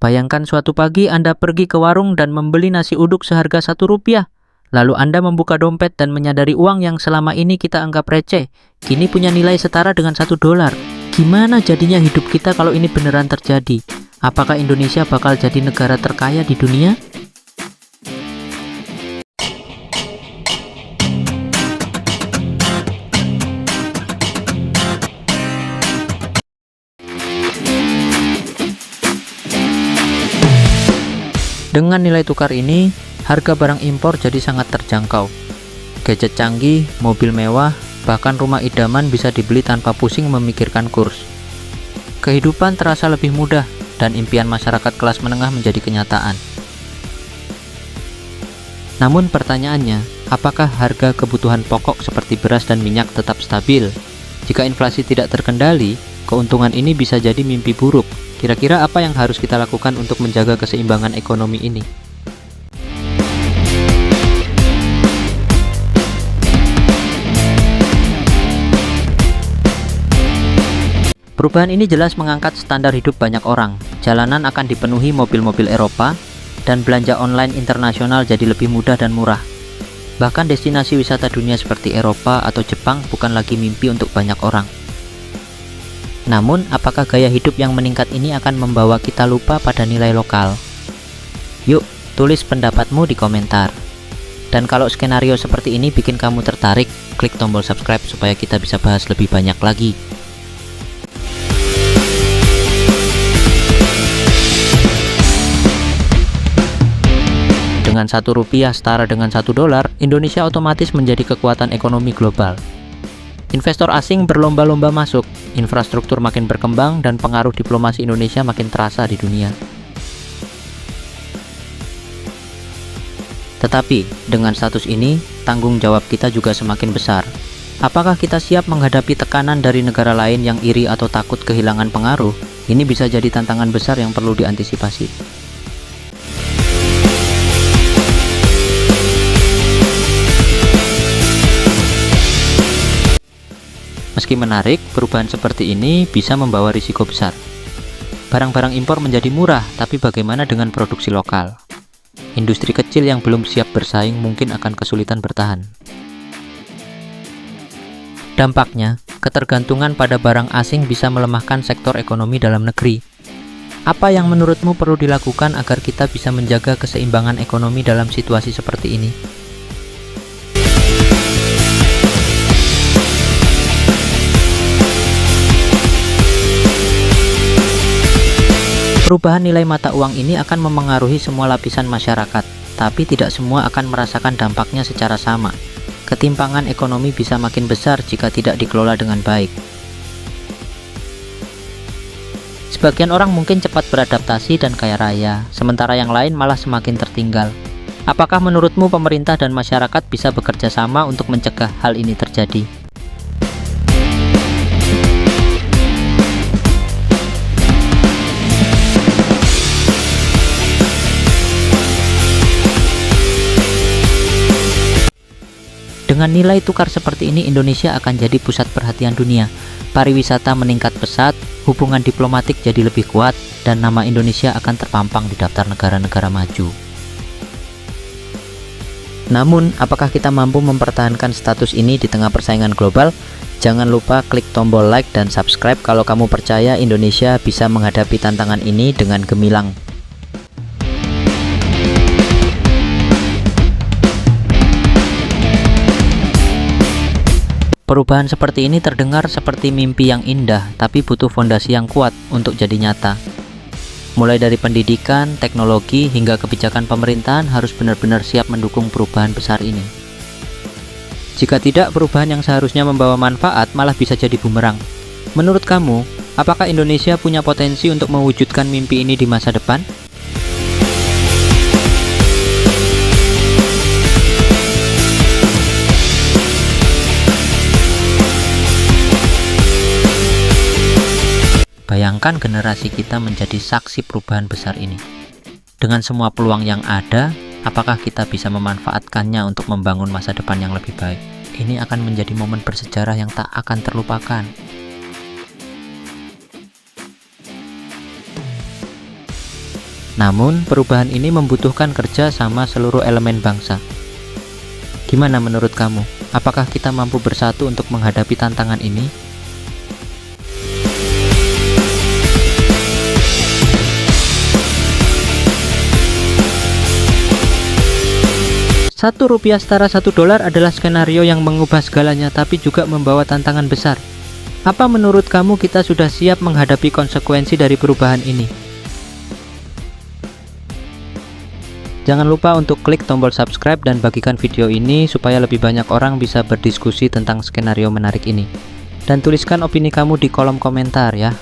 Bayangkan suatu pagi Anda pergi ke warung dan membeli nasi uduk seharga Rp1. Lalu Anda membuka dompet dan menyadari uang yang selama ini kita anggap receh, kini punya nilai setara dengan $1. Gimana jadinya hidup kita kalau ini beneran terjadi? Apakah Indonesia bakal jadi negara terkaya di dunia? Dengan nilai tukar ini, harga barang impor jadi sangat terjangkau. Gadget canggih, mobil mewah, bahkan rumah idaman bisa dibeli tanpa pusing memikirkan kurs. Kehidupan terasa lebih mudah dan impian masyarakat kelas menengah menjadi kenyataan. Namun pertanyaannya, apakah harga kebutuhan pokok seperti beras dan minyak tetap stabil? Jika inflasi tidak terkendali, keuntungan ini bisa jadi mimpi buruk. Kira-kira apa yang harus kita lakukan untuk menjaga keseimbangan ekonomi ini? Perubahan ini jelas mengangkat standar hidup banyak orang. Jalanan akan dipenuhi mobil-mobil Eropa, dan belanja online internasional jadi lebih mudah dan murah. Bahkan destinasi wisata dunia seperti Eropa atau Jepang bukan lagi mimpi untuk banyak orang. Namun, apakah gaya hidup yang meningkat ini akan membawa kita lupa pada nilai lokal? Yuk, tulis pendapatmu di komentar. Dan kalau skenario seperti ini bikin kamu tertarik, klik tombol subscribe supaya kita bisa bahas lebih banyak lagi. Dengan Rp1 setara dengan $1, Indonesia otomatis menjadi kekuatan ekonomi global. Investor asing berlomba-lomba masuk, infrastruktur makin berkembang, dan pengaruh diplomasi Indonesia makin terasa di dunia. Tetapi, dengan status ini, tanggung jawab kita juga semakin besar. Apakah kita siap menghadapi tekanan dari negara lain yang iri atau takut kehilangan pengaruh? Ini bisa jadi tantangan besar yang perlu diantisipasi. Meski menarik, perubahan seperti ini bisa membawa risiko besar. Barang-barang impor menjadi murah, tapi bagaimana dengan produksi lokal? Industri kecil yang belum siap bersaing mungkin akan kesulitan bertahan. Dampaknya, ketergantungan pada barang asing bisa melemahkan sektor ekonomi dalam negeri. Apa yang menurutmu perlu dilakukan agar kita bisa menjaga keseimbangan ekonomi dalam situasi seperti ini? Perubahan nilai mata uang ini akan memengaruhi semua lapisan masyarakat, tapi tidak semua akan merasakan dampaknya secara sama. Ketimpangan ekonomi bisa makin besar jika tidak dikelola dengan baik. Sebagian orang mungkin cepat beradaptasi dan kaya raya, sementara yang lain malah semakin tertinggal. Apakah menurutmu pemerintah dan masyarakat bisa bekerja sama untuk mencegah hal ini terjadi? Dengan nilai tukar seperti ini, Indonesia akan jadi pusat perhatian dunia. Pariwisata meningkat pesat, hubungan diplomatik jadi lebih kuat, dan nama Indonesia akan terpampang di daftar negara-negara maju. Namun, apakah kita mampu mempertahankan status ini di tengah persaingan global? Jangan lupa klik tombol like dan subscribe kalau kamu percaya Indonesia bisa menghadapi tantangan ini dengan gemilang. Perubahan seperti ini terdengar seperti mimpi yang indah, tapi butuh fondasi yang kuat untuk jadi nyata. Mulai dari pendidikan, teknologi, hingga kebijakan pemerintahan harus benar-benar siap mendukung perubahan besar ini. Jika tidak, perubahan yang seharusnya membawa manfaat malah bisa jadi bumerang. Menurut kamu, apakah Indonesia punya potensi untuk mewujudkan mimpi ini di masa depan? Bayangkan generasi kita menjadi saksi perubahan besar ini. Dengan semua peluang yang ada, apakah kita bisa memanfaatkannya untuk membangun masa depan yang lebih baik? Ini akan menjadi momen bersejarah yang tak akan terlupakan. Namun, perubahan ini membutuhkan kerja sama seluruh elemen bangsa. Gimana menurut kamu? Apakah kita mampu bersatu untuk menghadapi tantangan ini? Rp1 setara $1 adalah skenario yang mengubah segalanya tapi juga membawa tantangan besar. Apa menurut kamu kita sudah siap menghadapi konsekuensi dari perubahan ini? Jangan lupa untuk klik tombol subscribe dan bagikan video ini supaya lebih banyak orang bisa berdiskusi tentang skenario menarik ini. Dan tuliskan opini kamu di kolom komentar ya.